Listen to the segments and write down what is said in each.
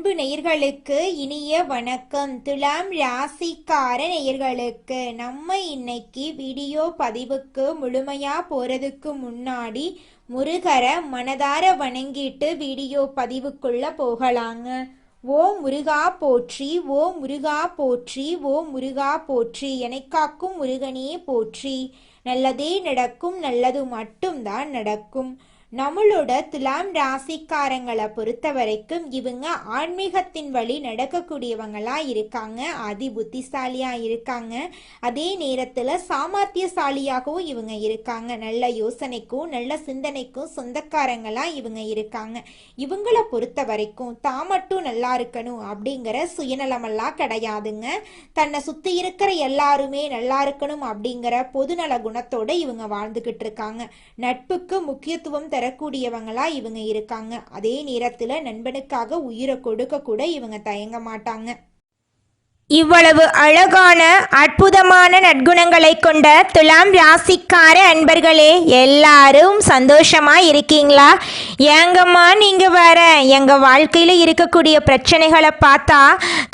அன்பு நேயர்களுக்கு இனிய வணக்கம். துலாம் ராசிக்கார நேயர்களுக்கு நம்ம இன்னைக்கு வீடியோ பதிவுக்கு முழுமையா போறதுக்கு முன்னாடி முருகரை மனதார வணங்கிட்டு வீடியோ பதிவுக்குள்ள போகலாங்க. ஓம் முருகா போற்றி, ஓம் முருகா போற்றி, ஓம் முருகா போற்றி, எனக்காக்கும் முருகனே போற்றி. நல்லதே நடக்கும், நல்லது மட்டும்தான் நடக்கும். நம்மளோட துலாம் ராசிக்காரங்களை பொறுத்த வரைக்கும் இவங்க ஆன்மீகத்தின் வழி நடக்கக்கூடியவங்களா இருக்காங்க, அதி புத்திசாலியா இருக்காங்க. அதே நேரத்துல சாமர்த்தியசாலியாகவும் இவங்க இருக்காங்க. நல்ல யோசனைக்கும் நல்ல சிந்தனைக்கும் சொந்தக்காரங்களா இவங்க இருக்காங்க. இவங்களை பொறுத்த வரைக்கும் தான் மட்டும் நல்லா இருக்கணும் அப்படிங்கிற சுயநலமெல்லாம் கிடையாதுங்க. தன்னை சுத்தி இருக்கிற எல்லாருமே நல்லா இருக்கணும் அப்படிங்கிற பொதுநல குணத்தோட இவங்க வாழ்ந்துகிட்டு இருக்காங்க. நட்புக்கு முக்கியத்துவம் தரக்கூடியவங்களா இவங்க இருக்காங்க. அதே நேரத்துல நண்பனுக்காக உயிரை கொடுக்க கூட இவங்க தயங்க மாட்டாங்க. இவ்வளவு அழகான அற்புதமான நற்குணங்களை கொண்ட துலாம் ராசிக்கார அன்பர்களே, எல்லாரும் சந்தோஷமா இருக்கீங்களா? ஏங்கம்மா நீங்க வேற எங்க வாழ்க்கையில இருக்கக்கூடிய பிரச்சனைகளை பார்த்தா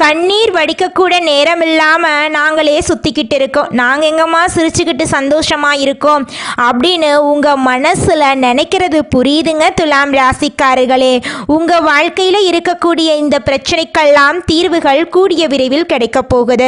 கண்ணீர் வடிக்கக்கூட நேரம் இல்லாம நாங்களே சுத்திக்கிட்டு இருக்கோம். நாங்க எங்கம்மா சிரிச்சுக்கிட்டு சந்தோஷமா இருக்கோம் அப்படின்னு உங்க மனசுல நினைக்கிறது புரியுதுங்க துலாம் ராசிக்காரர்களே. உங்க வாழ்க்கையில இருக்கக்கூடிய இந்த பிரச்சனைக்கெல்லாம் தீர்வுகள் கூடிய விரைவில் கிடைக்கும் போகுது.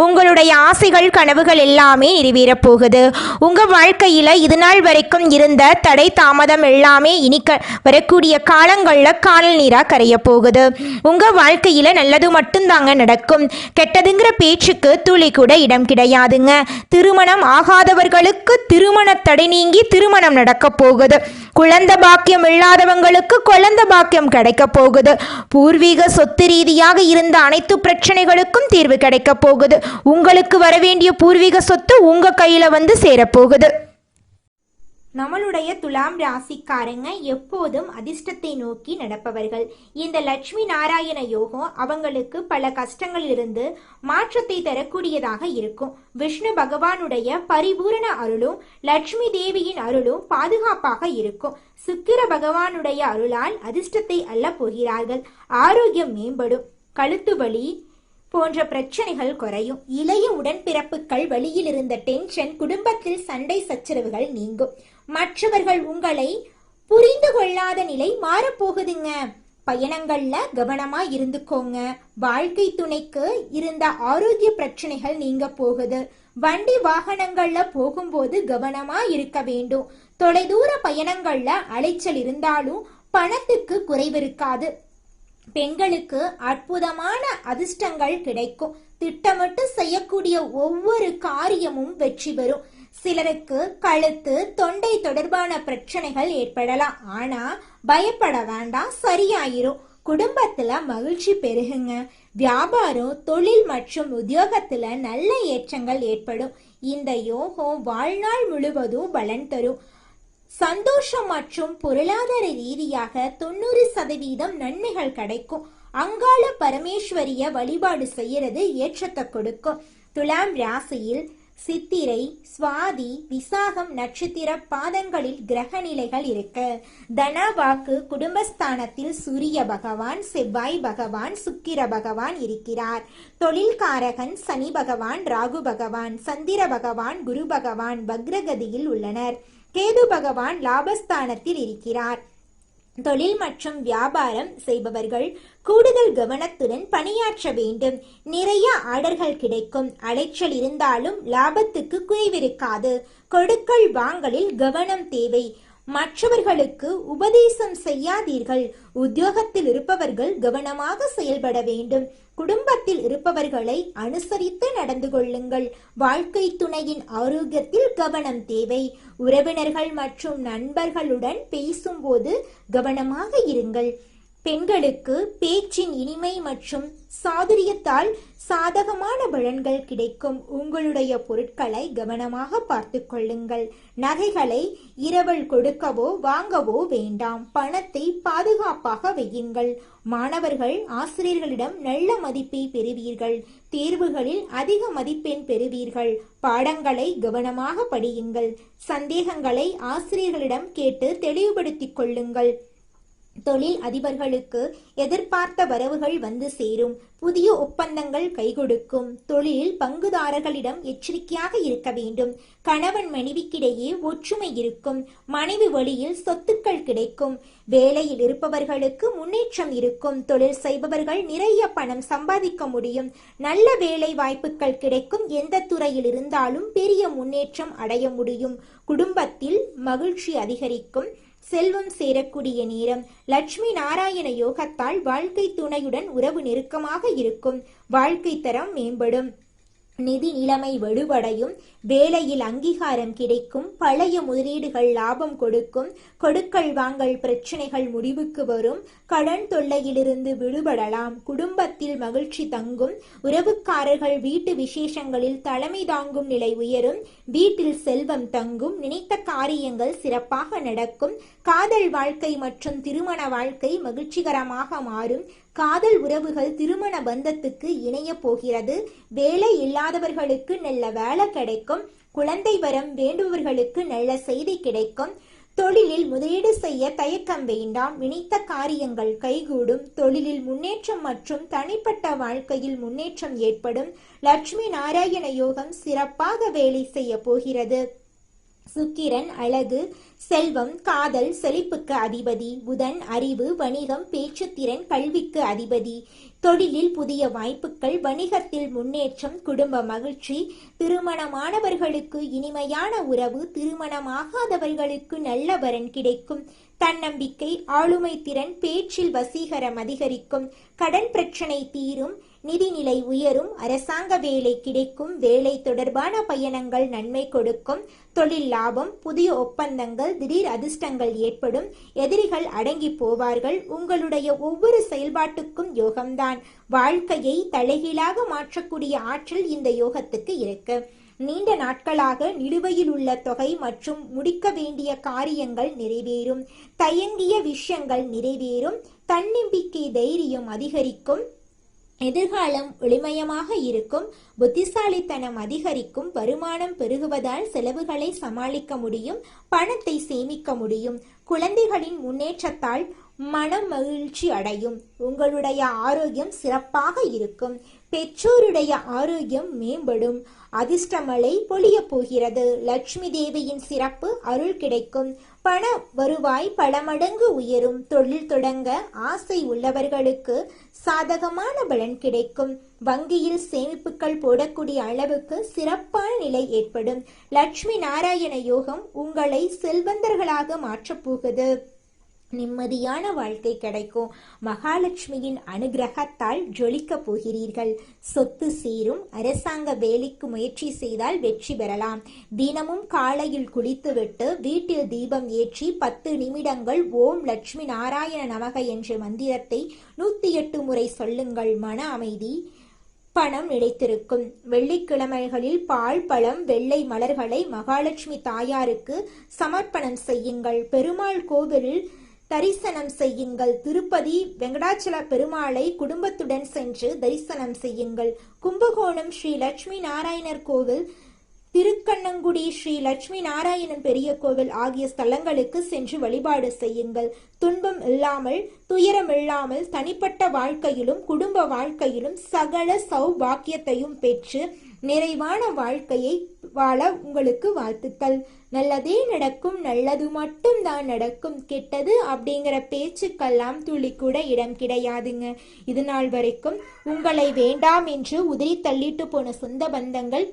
உங்களுடைய ஆசைகள் கனவுகள் எல்லாமே நிறைவேற போகுது. உங்க வாழ்க்கையில இது நாள் வரைக்கும் இருந்த தடை தாமதம் எல்லாமே இனி வரக்கூடிய காலங்கள்ல காணல் நீரா கரைய போகுது. உங்க வாழ்க்கையில நல்லது மட்டும்தாங்க நடக்கும். கெட்டதுங்கிற பேச்சுக்கு துளி கூட இடம் கிடையாதுங்க. திருமணம் ஆகாதவர்களுக்கு திருமண தடை நீங்கி திருமணம் நடக்க போகுது. குழந்தை பாக்கியம் இல்லாதவங்களுக்கு குழந்தை பாக்கியம் கிடைக்க போகுது. பூர்வீக சொத்து ரீதியாக இருந்த அனைத்து பிரச்சனைகளுக்கும் தீர்வு கிடைக்க போகுது. உங்களுக்கு வர வேண்டிய பூர்வீக சொத்து உங்க கையில வந்து சேரப்போகுது. நம்மளுடைய துலாம் ராசிக்காரங்க எப்போதும் அதிர்ஷ்டத்தை நோக்கி நடப்பவர்கள். இந்த லட்சுமி நாராயண யோகம் அவங்களுக்கு பல கஷ்டங்களிலிருந்து மாற்றத்தை தரக்கூடியதாக இருக்கும். விஷ்ணு பகவானுடைய பரிபூரண அருளும் லட்சுமி தேவியின் அருளும் பாதுகாப்பாக இருக்கும். சுக்கிர பகவானுடைய அருளால் அதிர்ஷ்டத்தை அள்ள போகிறார்கள். ஆரோக்கியம் மேம்படும். கழுத்து வலி போன்ற பிரச்சனைகள் குறையும். இளைய உடன்பிறப்புகள் வழியில் இருந்த டென்ஷன், குடும்பத்தில் சண்டை சச்சரவுகள் நீங்கும். மற்றவர்கள் உங்களை புரிந்து கொள்ளாத நிலை மாறப்போகுதுங்க. பயணங்கள்ல கவனமா இருந்துக்கோங்க. வாழ்க்கை துணைக்கு இருந்த ஆரோக்கிய பிரச்சனைகள் நீங்க போகுது. வண்டி வாகனங்கள்ல போகும்போது கவனமா இருக்க வேண்டும். தொலைதூர பயணங்கள்ல அலைச்சல் இருந்தாலும் பணத்துக்கு குறைவு இருக்காது. பெண்களுக்கு அற்புதமான அதிர்ஷ்டங்கள் கிடைக்கும். திட்டமிட்டு செய்யக்கூடிய ஒவ்வொரு காரியமும் வெற்றி பெறும். சிலருக்கு கழுத்து தொண்டை தொடர்பான பிரச்சனைகள் ஏற்படலாம். ஆனா பயப்பட வேண்டாம், சரியாயிரும். குடும்பத்துல மகிழ்ச்சி பெருகுங்க. வியாபாரம், தொழில் மற்றும் உத்தியோகத்துல நல்ல ஏற்றங்கள் ஏற்படும். இந்த யோகம் வாழ்நாள் முழுவதும் பலன் தரும். சந்தோஷம் மற்றும் பொருளாதார ரீதியாக 90% நன்மைகள் கிடைக்கும். அங்காள பரமேஸ்வரிய வழிபாடு செய்யறது ஏற்றத்தை கொடுக்கும். துலாம் ராசியில் சித்திரை, சுவாதி, விசாகம் நட்சத்திர பாதங்களில் கிரக நிலைகள் இருக்கு. தனவாக்கு குடும்பஸ்தானத்தில் சூரிய பகவான், செவ்வாய் பகவான், சுக்கிர பகவான் இருக்கிறார். தொழில்காரகன் சனி பகவான், ராகு பகவான், சந்திர பகவான், குரு பகவான் வக்ரகதியில் உள்ளனர். கேது பகவான் லாபஸ்தானத்தில் இருக்கிறார். தொழில் மற்றும் வியாபாரம் செய்பவர்கள் கூடுதல் கவனத்துடன் பணியாற்ற வேண்டும். நிறைய ஆர்டர்கள் கிடைக்கும். அலைச்சல் இருந்தாலும் லாபத்துக்கு குறைவிருக்காது. கொடுக்கல் வாங்கலில் கவனம் தேவை. மற்றவர்களுக்கு உபதேசம் செய்யாதீர்கள். உத்தியோகத்தில் இருப்பவர்கள் கவனமாக செயல்பட வேண்டும். குடும்பத்தில் இருப்பவர்களை அனுசரித்து நடந்து கொள்ளுங்கள். வாழ்க்கை துணையின் ஆரோக்கியத்தில் கவனம் தேவை. உறவினர்கள் மற்றும் நண்பர்களுடன் பேசும்போது கவனமாக இருங்கள். பெண்களுக்கு பேச்சின் இனிமை மற்றும் சாதுரியத்தால் சாதகமான பலன்கள் கிடைக்கும். உங்களுடைய பொருட்களை கவனமாக பார்த்து கொள்ளுங்கள். நகைகளை இரவல் கொடுக்கவோ வாங்கவோ வேண்டாம். பணத்தை பாதுகாப்பாக வையுங்கள். மாணவர்கள் ஆசிரியர்களிடம் நல்ல மதிப்பை பெறுவீர்கள். தேர்வுகளில் அதிக மதிப்பெண் பெறுவீர்கள். பாடங்களை கவனமாக படியுங்கள். சந்தேகங்களை ஆசிரியர்களிடம் கேட்டு தெளிவுபடுத்திக் கொள்ளுங்கள். தொழில் அதிபர்களுக்கு எதிர்பார்த்த வரவுகள் வந்து சேரும். புதிய ஒப்பந்தங்கள் கைகொடுக்கும். தொழிலில் பங்குதாரர்களிடம் எச்சரிக்கையாக இருக்க வேண்டும். கணவன் மனைவிக்கிடையே ஒற்றுமை இருக்கும். மனைவி வழியில் சொத்துக்கள் கிடைக்கும். வேலையில் இருப்பவர்களுக்கு முன்னேற்றம் இருக்கும். தொழில் செய்பவர்கள் நிறைய பணம் சம்பாதிக்க முடியும். நல்ல வேலை வாய்ப்புகள் கிடைக்கும். எந்த துறையில் இருந்தாலும் பெரிய முன்னேற்றம் அடைய முடியும். குடும்பத்தில் மகிழ்ச்சி அதிகரிக்கும். செல்வம் சேரக்கூடிய நேரம். லட்சுமி நாராயண யோகத்தால் வாழ்க்கை துணையுடன் உறவு நெருக்கமாக இருக்கும். வாழ்க்கை தரம் மேம்படும். நிதி நிலைமை வலுவடையும். வேலையில் அங்கீகாரம் கிடைக்கும். பழைய முதலீடுகள் லாபம் கொடுக்கும். கொடுக்கல் வாங்கல் பிரச்சனைகள் முடிவுக்கு வரும். கடன் தொல்லையிலிருந்து விடுபடலாம். குடும்பத்தில் மகிழ்ச்சி தங்கும். உறவுக்காரர்கள் வீட்டு விசேஷங்களில் தலைமை தாங்கும் நிலை உயரும். வீட்டில் செல்வம் தங்கும். நினைத்த காரியங்கள் சிறப்பாக நடக்கும். காதல் வாழ்க்கை மற்றும் திருமண வாழ்க்கை மகிழ்ச்சிகரமாக மாறும். காதல் உறவுகள் திருமண பந்தத்துக்கு இணைய போகிறது. வேலை இல்லாதவர்களுக்கு நல்ல வேலை கிடைக்கும். குழந்தை வரம் வேண்டுபவர்களுக்கு நல்ல செய்தி கிடைக்கும். தொழிலில் முதலீடு செய்ய தயக்கம் வேண்டாம். நினைத்த காரியங்கள் கைகூடும். தொழிலில் முன்னேற்றம் மற்றும் தனிப்பட்ட வாழ்க்கையில் முன்னேற்றம் ஏற்படும். லட்சுமி நாராயண யோகம் சிறப்பாக வேலை செய்ய போகிறது. சுக்கிரன் அழகு, செல்வம், காதல், செழிப்புக்கு அதிபதி. புதன் அறிவு, வணிகம், பேச்சுத்திறன், கல்விக்கு அதிபதி. தொழிலில் புதிய வாய்ப்புகள். வணிகத்தில் முன்னேற்றம். குடும்ப மகிழ்ச்சி. திருமணமானவர்களுக்கு இனிமையான உறவு. திருமணமாகாதவர்களுக்கு நல்ல வரன் கிடைக்கும். தன்னம்பிக்கை, ஆளுமை திறன், பேச்சில் வசீகரம் அதிகரிக்கும். கடன் பிரச்சனை தீரும். நிதிநிலை உயரும். அரசாங்க வேலை கிடைக்கும். வேலை தொடர்பான பயணங்கள் நன்மை கொடுக்கும். தொழில் லாபம். புதிய ஒப்பந்தங்கள். திடீர் அதிர்ஷ்டங்கள் ஏற்படும். எதிரிகள் அடங்கி போவார்கள். உங்களுடைய ஒவ்வொரு செயல்பாட்டுக்கும் யோகம்தான். வாழ்க்கையை தலைகீழாக மாற்றக்கூடிய ஆற்றல் இந்த யோகத்துக்கு இருக்கு. நீண்ட நாட்களாக நிலுவையில் உள்ள தொகை மற்றும் முடிக்க வேண்டிய காரியங்கள் நிறைவேறும். தயங்கிய விஷயங்கள் நிறைவேறும். தன்னம்பிக்கை, தைரியம் அதிகரிக்கும். எதிர்காலம் ஒளிமயமாக இருக்கும். புத்திசாலித்தனம் அதிகரிக்கும். வருமானம் பெருகுவதால் செலவுகளை சமாளிக்க முடியும். பணத்தை சேமிக்க முடியும். குழந்தைகளின் முன்னேற்றத்தால் மனம் மகிழ்ச்சி அடையும். உங்களுடைய ஆரோக்கியம் சிறப்பாக இருக்கும். பெற்றோருடைய ஆரோக்கியம் மேம்படும். அதிர்ஷ்டமழை பொழிய போகிறது. லட்சுமி தேவியின் சிறப்பு அருள் கிடைக்கும். பண வருவாய் பல மடங்கு உயரும். தொழில் தொடங்க ஆசை உள்ளவர்களுக்கு சாதகமான பலன் கிடைக்கும். வங்கியில் சேமிப்புகள் போடக்கூடிய அளவுக்கு சிறப்பான நிலை ஏற்படும். லட்சுமி நாராயண யோகம் உங்களை செல்வந்தர்களாக மாற்றப் போகுது. நிம்மதியான வாழ்க்கை கிடைக்கும். மகாலட்சுமியின் அனுகிரகத்தால் ஜொலிக்க போகிறீர்கள். சொத்து சேரும். அரசாங்க வேலைக்கு முயற்சி செய்தால் வெற்றி பெறலாம். தினமும் காலையில் குளித்துவிட்டு வீட்டில் தீபம் ஏற்றி 10 நிமிடங்கள் ஓம் லட்சுமி நாராயண நமக என்ற மந்திரத்தை 108 முறை சொல்லுங்கள். மன அமைதி, பணம் நிலைத்திருக்கும். வெள்ளிக்கிழமைகளில் பால், பழம், வெள்ளை மலர்களை மகாலட்சுமி தாயாருக்கு சமர்ப்பணம் செய்யுங்கள். பெருமாள் கோவிலில் தரிசனம் செய்யுங்கள். திருப்பதி வெங்கடாச்சல பெருமாளை குடும்பத்துடன் சென்று தரிசனம் செய்யுங்கள். கும்பகோணம் ஸ்ரீ லட்சுமி நாராயணர் கோவில், திருக்கண்ணங்குடி ஸ்ரீ லட்சுமி நாராயணன் பெரிய கோவில் ஆகிய ஸ்தலங்களுக்கு சென்று வழிபாடு செய்யுங்கள். துன்பம் இல்லாமல், துயரம் இல்லாமல் தனிப்பட்ட வாழ்க்கையிலும் குடும்ப வாழ்க்கையிலும் சகல சௌபாக்கியத்தையும் பெற்று நிறைவான வாழ்க்கையை வாழ உங்களுக்கு வாழ்த்துக்கள். நல்லதே நடக்கும். நல்லது மட்டும் தான் நடக்கும். கெட்டது அப்படிங்கிற பேச்சுக்கெல்லாம் துளி கூட இடம் கிடையாதுங்க. இது நாள் வரைக்கும் உங்களை வேண்டாம் என்று உதிரி தள்ளிட்டு போன சொந்த பந்தங்கள்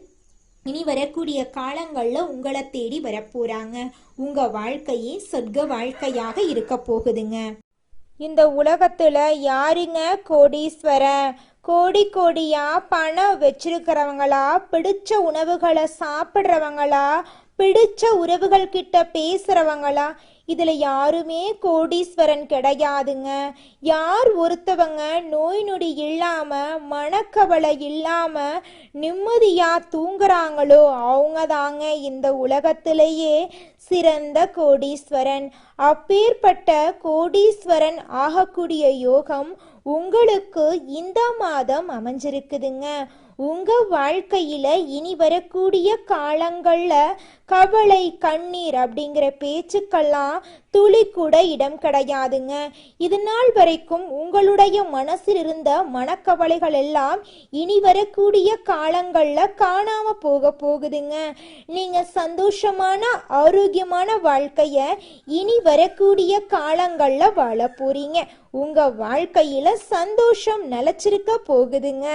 இனி வரக்கூடிய காலங்கள்ல உங்களை தேடி வரப்போறாங்க. உங்க வாழ்க்கையே சொர்க்க வாழ்க்கையாக இருக்க போகுதுங்க. இந்த உலகத்துல யாருங்க கோடீஸ்வரன்? கோடி கோடியா பணம் வச்சிருக்கிறவங்களா, பிடிச்ச உணவுகளை சாப்பிட்றவங்களா, பிடிச்ச உறவுகள் கிட்ட பேசுறவங்களா? இதுல யாருமே கோடீஸ்வரன் கிடையாதுங்க. யார் ஒருத்தவங்க நோய் நொடி இல்லாம, மனக்கவலை இல்லாம நிம்மதியா தூங்குறாங்களோ அவங்க தாங்க இந்த உலகத்திலேயே சிறந்த கோடீஸ்வரன். அப்பேற்பட்ட கோடீஸ்வரன் ஆகக்கூடிய யோகம் உங்களுக்கு இந்த மாதம் அமைஞ்சிருக்குதுங்க. உங்க வாழ்க்கையில இனி வரக்கூடிய காலங்கள்ல கவலை கண்ணீர் அப்படிங்கிற பேச்சுக்கெல்லாம் துளி கூட இடம் கிடையாதுங்க. இது நாள் வரைக்கும் உங்களுடைய மனசில் இருந்த மனக்கவலைகள் எல்லாம் இனி வரக்கூடிய காலங்கள்ல காணாம போகுதுங்க. நீங்க சந்தோஷமான ஆரோக்கியமான வாழ்க்கைய இனி வரக்கூடிய காலங்கள்ல வாழ போறீங்க. உங்க வாழ்க்கையில சந்தோஷம் நிலைச்சிருக்க போகுதுங்க.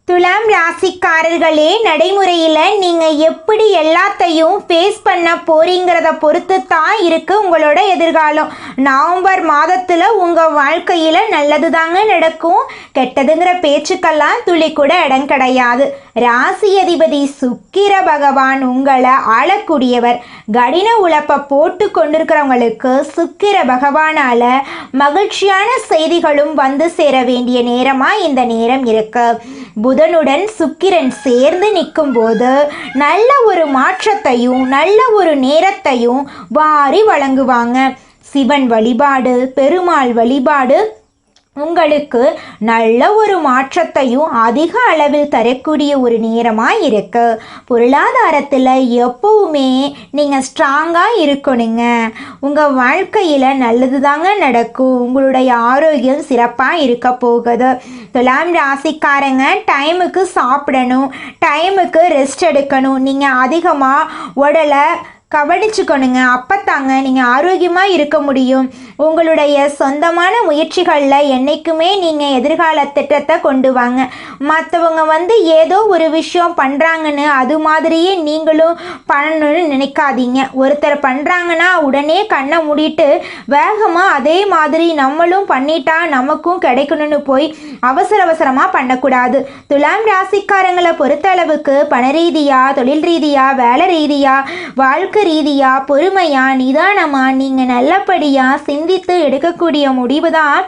துலாம் ராசிக்காரர்களே, நடைமுறையில் நீங்கள் எப்படி எல்லாத்தையும் ஃபேஸ் பண்ண போறீங்கிறத பொறுத்து தான் இருக்குது உங்களோட எதிர்காலம். நவம்பர் மாதத்தில் உங்கள் வாழ்க்கையில் நல்லது தாங்க நடக்கும். கெட்டதுங்கிற பேச்சுக்கெல்லாம் துளி கூட இடம் கிடையாது. ராசி அதிபதி சுக்கிர பகவான் உங்களை ஆளக்கூடியவர். கடின உழைப்பை போட்டு கொண்டிருக்கிறவங்களுக்கு சுக்கிர பகவானால் மகிழ்ச்சியான செய்திகளும் வந்து சேர வேண்டிய நேரமாக இந்த நேரம் இருக்கு. புதனுடன் சுக்கிரன் சேர்ந்து நிற்கும் போது நல்ல ஒரு மாற்றத்தையும் நல்ல ஒரு நேரத்தையும் வாரி வழங்குவாங்க. சிவன் வழிபாடு, பெருமாள் வழிபாடு உங்களுக்கு நல்ல ஒரு மாற்றத்தையும் அதிக அளவில் தரக்கூடிய ஒரு நேரமாக இருக்கு. பொருளாதாரத்தில் எப்பவுமே நீங்கள் ஸ்ட்ராங்காக இருக்கணுங்க. உங்கள் வாழ்க்கையில் நல்லது தாங்க நடக்கும். உங்களுடைய ஆரோக்கியம் சிறப்பாக இருக்க போகுது. துலாம் ராசிக்காரங்க, டைமுக்கு சாப்பிடணும், டைமுக்கு ரெஸ்ட் எடுக்கணும். நீங்கள் அதிகமாக உடலை கவனிச்சுக்கணுங்க. அப்பத்தாங்க நீங்கள் ஆரோக்கியமாக இருக்க முடியும். உங்களுடைய சொந்தமான முயற்சிகளில் என்றைக்குமே நீங்கள் எதிர்கால திட்டத்தை கொண்டு வாங்க. மற்றவங்க ஏதோ ஒரு விஷயம் பண்ணுறாங்கன்னு அது மாதிரியே நீங்களும் பண்ணணும்னு நினைக்காதீங்க. ஒருத்தர் பண்ணுறாங்கன்னா உடனே கண்ணை மூடிட்டு வேகமாக அதே மாதிரி நம்மளும் பண்ணிட்டா நமக்கும் கிடைக்கணும்னு போய் அவசரமாக பண்ணக்கூடாது. துலாம் ராசிக்காரங்களை பொறுத்த அளவுக்கு பண ரீதியாக, தொழில் ரீதியாக, வேலை ரீதியாக, வாழ்க்கை ரீதியாக பொறுமையாக நிதானமாக நீங்கள் நல்லபடியாக சிந்தித்து எடுக்கக்கூடிய முடிவு தான்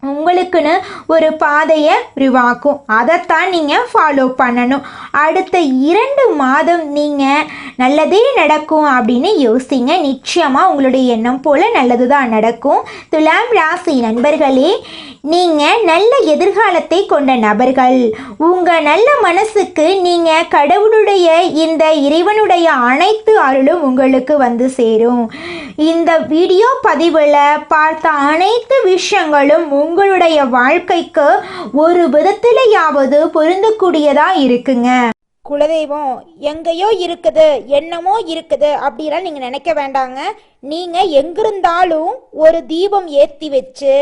உங்களுக்குன்னு ஒரு பாதையை உருவாக்கும். அதைத்தான் நீங்கள் ஃபாலோ பண்ணணும். அடுத்த 2 மாதம் நீங்கள் நல்லதே நடக்கும் அப்படின்னு யோசிங்க. நிச்சயமாக உங்களுடைய எண்ணம் போல் நல்லது தான் நடக்கும். துலாம் ராசி நண்பர்களே, நீங்கள் நல்ல எதிர்காலத்தை கொண்ட நபர்கள். உங்கள் நல்ல மனசுக்கு நீங்கள் கடவுளுடைய இந்த இறைவனுடைய அனைத்து அருளும் உங்களுக்கு வந்து சேரும். இந்த வீடியோ பதிவில் பார்த்த அனைத்து விஷயங்களும் உங்களுடைய வாழ்க்கைக்கு ஒரு விதத்திலேயாவது பொருந்தக்கூடியதா இருக்குங்க. குலதெய்வம் எங்கேயோ இருக்குது, என்னமோ இருக்குது அப்படிலாம் நீங்கள் நினைக்க வேண்டாங்க. நீங்கள் எங்கிருந்தாலும் ஒரு தீபம் ஏற்றி வச்சு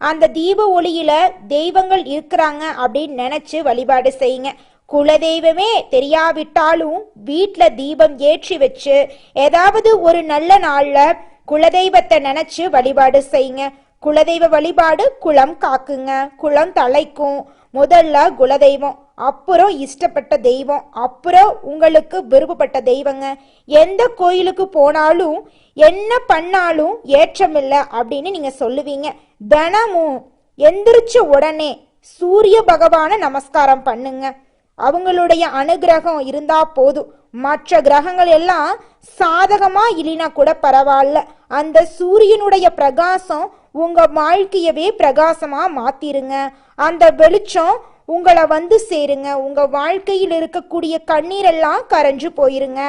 அந்த தீப ஒளியில் தெய்வங்கள் இருக்கிறாங்க அப்படின்னு நினச்சி வழிபாடு செய்யுங்க. குலதெய்வமே தெரியாவிட்டாலும் வீட்டில் தீபம் ஏற்றி வச்சு ஏதாவது ஒரு நல்ல நாளில் குலதெய்வத்தை நினச்சி வழிபாடு செய்யுங்க. குலதெய்வ வழிபாடு குலம் காக்குங்க, குலம் தலைக்கும். முதல்ல குலதெய்வம், அப்புறம் இஷ்டப்பட்ட தெய்வம், அப்புறம் உங்களுக்கு விருப்பப்பட்ட தெய்வங்க. எந்த கோயிலுக்கு போனாலும் என்ன பண்ணாலும் ஏற்றமில்லை அப்படின்னு நீங்க சொல்லுவீங்க. தினமும் எந்திரிச்ச உடனே சூரிய பகவானை நமஸ்காரம் பண்ணுங்க. அவங்களுடைய அனுகிரகம் இருந்தா போதும். மற்ற கிரகங்கள் எல்லாம் சாதகமா இல்லைனா கூட பரவாயில்ல, அந்த சூரியனுடைய பிரகாசம் உங்க வாழ்க்கையவே பிரகாசமா மாத்திருங்க. அந்த வெளிச்சம் உங்களை வந்து சேருங்க. உங்க வாழ்க்கையில் இருக்கக்கூடிய கண்ணீரெல்லாம் கரைஞ்சு போயிருங்க.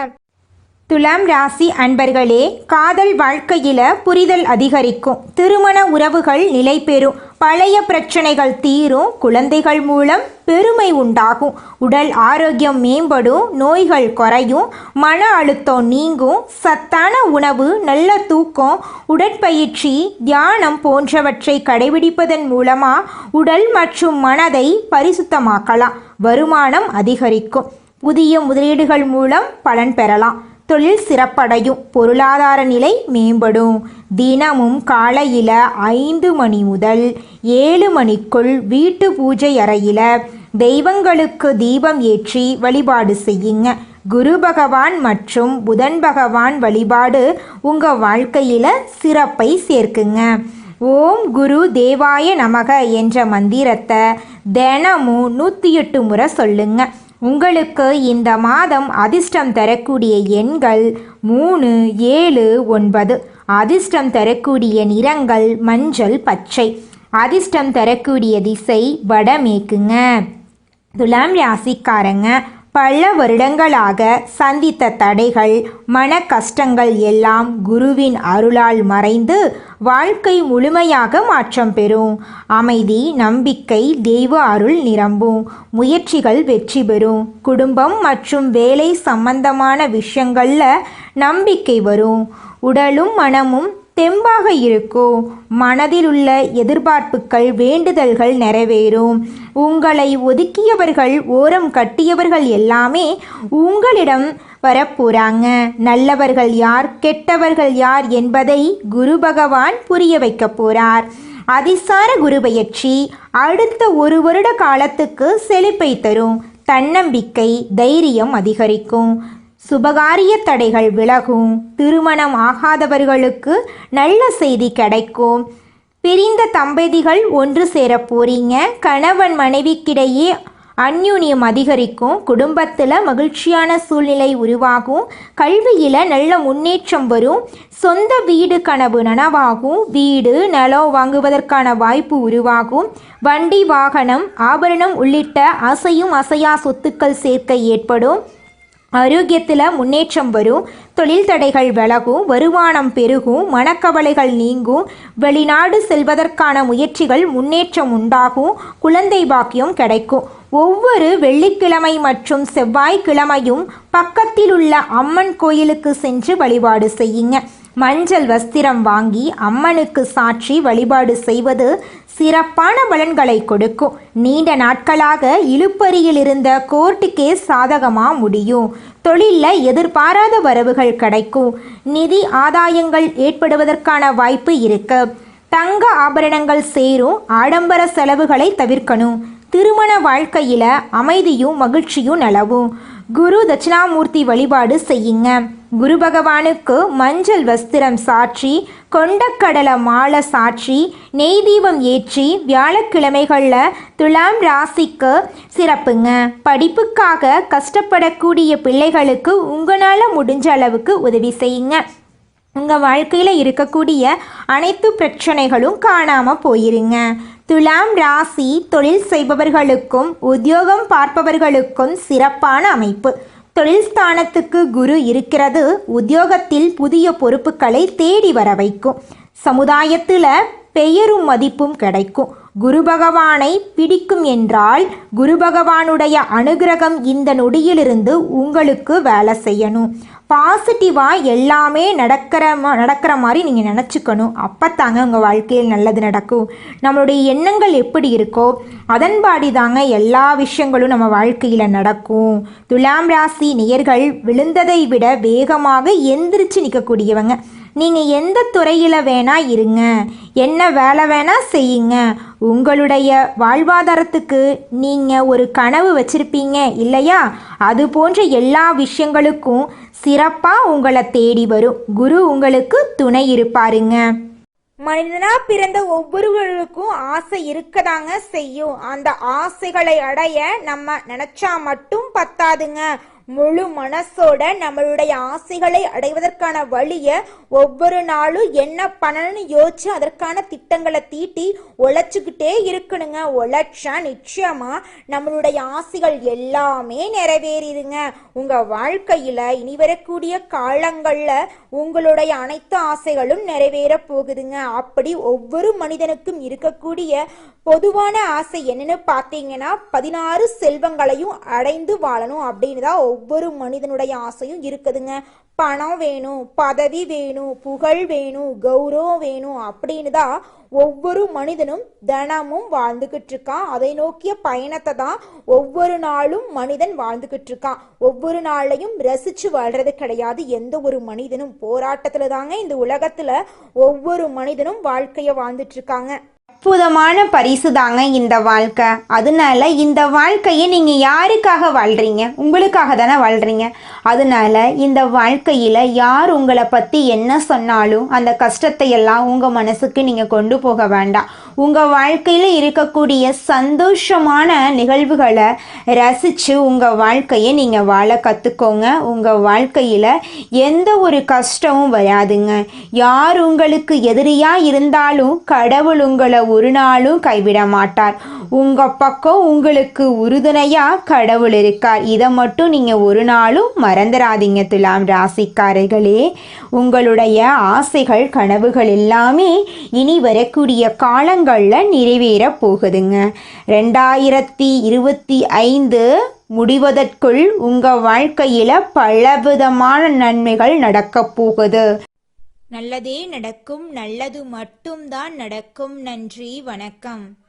துலாம் ராசி அன்பர்களே, காதல் வாழ்க்கையில புரிதல் அதிகரிக்கும். திருமண உறவுகள் நிலை பெறும். பழைய பிரச்சனைகள் தீரும். குழந்தைகள் மூலம் பெருமை உண்டாகும். உடல் ஆரோக்கியம் மேம்படும். நோய்கள் குறையும். மன அழுத்தம் நீங்கும். சத்தான உணவு, நல்ல தூக்கம், உடற்பயிற்சி, தியானம் போன்றவற்றை கடைபிடிப்பதன் மூலமா உடல் மற்றும் மனதை பரிசுத்தமாக்கலாம். வருமானம் அதிகரிக்கும். புதிய முதலீடுகள் மூலம் பலன் பெறலாம். தொழில் சிறப்படையும். பொருளாதார நிலை மேம்படும். தினமும் காலையில் 5 மணி முதல் 7 மணிக்குள் வீட்டு பூஜை அறையில் தெய்வங்களுக்கு தீபம் ஏற்றி வழிபாடு செய்யுங்க. குரு பகவான் மற்றும் புதன் பகவான் வழிபாடு உங்கள் வாழ்க்கையில் சிறப்பை சேர்க்குங்க. ஓம் குரு தேவாய நமக என்ற மந்திரத்தை தினமும் 108 முறை சொல்லுங்க. உங்களுக்கு இந்த மாதம் அதிர்ஷ்டம் தரக்கூடிய எண்கள் 3, 7, 9. அதிர்ஷ்டம் தரக்கூடிய நிறங்கள் மஞ்சள், பச்சை. அதிர்ஷ்டம் தரக்கூடிய திசை வடமேற்குங்க. துலாம் ராசிக்காரங்க பல வருடங்களாக சந்தித்த தடைகள், மன கஷ்டங்கள் எல்லாம் குருவின் அருளால் மறைந்து வாழ்க்கை முழுமையாக மாற்றம் பெறும். அமைதி, நம்பிக்கை, தெய்வ அருள் நிரம்பும். முயற்சிகள் வெற்றி பெறும். குடும்பம் மற்றும் வேலை சம்பந்தமான விஷயங்கள்ல நம்பிக்கை வரும். உடலும் மனமும் தெம்பாக இருக்கும். மனதில் உள்ள எதிர்பார்ப்புகள், வேண்டுதல்கள் நிறைவேறும். உங்களை ஒதுக்கியவர்கள், ஓரம் கட்டியவர்கள் எல்லாமே உங்களிடம் வரப்போறாங்க. நல்லவர்கள் யார், கெட்டவர்கள் யார் என்பதை குரு பகவான் புரிய வைக்க போறார். அதிசார குரு பயிற்சி அடுத்த 1 வருட காலத்துக்கு செழிப்பை தரும். தன்னம்பிக்கை, தைரியம் அதிகரிக்கும். சுபகாரிய தடைகள் விலகும். திருமணம் ஆகாதவர்களுக்கு நல்ல செய்தி கிடைக்கும். பிரிந்த தம்பதிகள் ஒன்று சேர போறீங்க. கணவன் மனைவிக்கிடையே அந்யூன்யம் அதிகரிக்கும். குடும்பத்தில் மகிழ்ச்சியான சூழ்நிலை உருவாகும். கல்வியில் நல்ல முன்னேற்றம் வரும். சொந்த வீடு கனவு நனவாகும். வீடு, நிலம் வாங்குவதற்கான வாய்ப்பு உருவாகும். வண்டி, வாகனம், ஆபரணம் உள்ளிட்ட அசையும் அசையா சொத்துக்கள் சேர்க்கை ஏற்படும். ஆரோக்கியத்தில் முன்னேற்றம் வரும். தொழில் தடைகள் விலகும். வருமானம் பெருகும். மனக்கவலைகள் நீங்கும். வெளிநாடு செல்வதற்கான முயற்சிகள் முன்னேற்றம் உண்டாகும். குழந்தை பாக்கியம் கிடைக்கும். ஒவ்வொரு வெள்ளிக்கிழமை மற்றும் செவ்வாய்க்கிழமையும் பக்கத்தில் உள்ள அம்மன் கோயிலுக்கு சென்று வழிபாடு செய்யுங்க. மஞ்சள் வஸ்திரம் வாங்கி அம்மனுக்கு சாற்றி வழிபாடு செய்வது சிறப்பான பலன்களை கொடுக்கும். நீண்ட நாட்களாக இழுபறியில் இருந்த கோர்ட்டு கேஸ் சாதகமாக முடியும். தொழிலில் எதிர்பாராத வரவுகள் கிடைக்கும். நிதி ஆதாயங்கள் ஏற்படுவதற்கான வாய்ப்பு இருக்கு. தங்க ஆபரணங்கள் சேரும். ஆடம்பர செலவுகளை தவிர்க்கணும். திருமண வாழ்க்கையில் அமைதியும் மகிழ்ச்சியும் நிலவும். குரு தட்சிணாமூர்த்தி வழிபாடு செய்யுங்க. குரு பகவானுக்கு மஞ்சள் வஸ்திரம் சாற்றி, கொண்டக்கடலை மாலை சாற்றி, நெய் தீபம் ஏற்றி வியாழக்கிழமைகளில் துலாம் ராசிக்கு சிறப்புங்க. படிப்புக்காக கஷ்டப்படக்கூடிய பிள்ளைகளுக்கு உங்களால் முடிஞ்ச அளவுக்கு உதவி செய்யுங்க. உங்கள் வாழ்க்கையில் இருக்கக்கூடிய அனைத்து பிரச்சனைகளும் காணாமல் போயிருங்க. துலாம் ராசி தொழில் செய்பவர்களுக்கும் உத்தியோகம் பார்ப்பவர்களுக்கும் சிறப்பான அமைப்பு. தொழில் ஸ்தானத்துக்கு குரு இருக்கிறது. உத்தியோகத்தில் புதிய பொறுப்புகளை தேடி வர வைக்கும். சமுதாயத்தில் பெயரும் மதிப்பும் கிடைக்கும். குரு பகவானை பிடிக்கும் என்றால் குரு பகவானுடைய அனுகிரகம் இந்த நொடியிலிருந்து உங்களுக்கு வேலை செய்யணும். பாசிட்டிவாக எல்லாமே நடக்கிற மாதிரி நீங்கள் நினச்சிக்கணும். அப்போ தாங்க உங்கள் வாழ்க்கையில் நல்லது நடக்கும். நம்மளுடைய எண்ணங்கள் எப்படி இருக்கோ அதன்பாடி தாங்க எல்லா விஷயங்களும் நம்ம வாழ்க்கையில் நடக்கும். துலாம் ராசி நேயர்கள் விழுந்ததை விட வேகமாக எந்திரிச்சு நிற்கக்கூடியவங்க. நீங்கள் எந்த துறையில் வேணால் இருங்க, என்ன வேலை வேணால் செய்யுங்க. உங்களுடைய வாழ்வாதாரத்துக்கு நீங்கள் ஒரு கனவு வச்சுருப்பீங்க இல்லையா? அது போன்ற எல்லா விஷயங்களுக்கும் சிறப்பாக உங்களை தேடி வரும். குரு உங்களுக்கு துணை இருப்பாருங்க. மனிதனா பிறந்த ஒவ்வொருவருக்கும் ஆசை இருக்கதாங்க செய்யும். அந்த ஆசைகளை அடைய நம்ம நினைச்சா மட்டும் பத்தாதுங்க. முழு மனசோட நம்மளுடைய ஆசைகளை அடைவதற்கான வழியை ஒவ்வொரு நாளும் என்ன பண்ணணும்னு யோசிச்சு அதற்கான திட்டங்களை தீட்டி உழைச்சிக்கிட்டே இருக்கணுங்க. உழைச்சா நிச்சயமா நம்மளுடைய ஆசைகள் எல்லாமே நிறைவேறிடுங்க. உங்க வாழ்க்கையில இனி வரக்கூடிய காலங்கள்ல உங்களுடைய அனைத்து ஆசைகளும் நிறைவேற போகுதுங்க. அப்படி ஒவ்வொரு மனிதனுக்கும் இருக்கக்கூடிய பொதுவான ஆசை என்னன்னு பார்த்தீங்கன்னா 16 செல்வங்களையும் அடைந்து வாழணும் அப்படின்னு தான் ஒவ்வொரு மனிதனுடைய ஆசையும் இருக்குதுங்க. பணம் வேணும், பதவி வேணும், புகழ் வேணும், கௌரவம் வேணும் அப்படின்னு தான் ஒவ்வொரு மனிதனும் தினமும் வாழ்ந்துகிட்டு இருக்கான். அதை நோக்கிய பயணத்தை தான் ஒவ்வொரு நாளும் மனிதன் வாழ்ந்துகிட்டு இருக்கான். ஒவ்வொரு நாளையும் ரசிச்சு வாழ்றது கிடையாது. எந்த ஒரு மனிதனும் போராட்டத்துல தாங்க இந்த உலகத்துல ஒவ்வொரு மனிதனும் வாழ்க்கைய வாழ்ந்துட்டு இருக்காங்க. அற்புதமான பரிசு தாங்க இந்த வாழ்க்கை. அதனால இந்த வாழ்க்கையை நீங்கள் யாருக்காக வாழ்கிறீங்க? உங்களுக்காக தானே வாழ்கிறீங்க. அதனால இந்த வாழ்க்கையில் யார் உங்களை பற்றி என்ன சொன்னாலும் அந்த கஷ்டத்தை எல்லாம் உங்கள் மனசுக்கு நீங்கள் கொண்டு போக வேண்டாம். உங்கள் வாழ்க்கையில் இருக்கக்கூடிய சந்தோஷமான நிகழ்வுகளை ரசித்து உங்கள் வாழ்க்கையை நீங்கள் வாழ கற்றுக்கோங்க. உங்கள் வாழ்க்கையில் எந்த ஒரு கஷ்டமும் வராதுங்க. யார் உங்களுக்கு எதிரியாக இருந்தாலும் கடவுள் உங்களை ஒரு நாளும் கைவிட மாட்டார். உங்கள் பக்கம் உங்களுக்கு உறுதுணையாக கடவுள் இருக்கார். இதை மட்டும் நீங்கள் ஒரு நாளும் மறந்துடாதீங்க துலாம் ராசிக்காரர்களே. உங்களுடைய ஆசைகள் கனவுகள் எல்லாமே இனி வரக்கூடிய காலங்களில் நிறைவேற போகுதுங்க. 2025 முடிவதற்குள் உங்கள் வாழ்க்கையில் பலவிதமான நன்மைகள் நடக்கப் போகுது. நல்லதே நடக்கும், நல்லது மட்டும்தான் நடக்கும். நன்றி, வணக்கம்.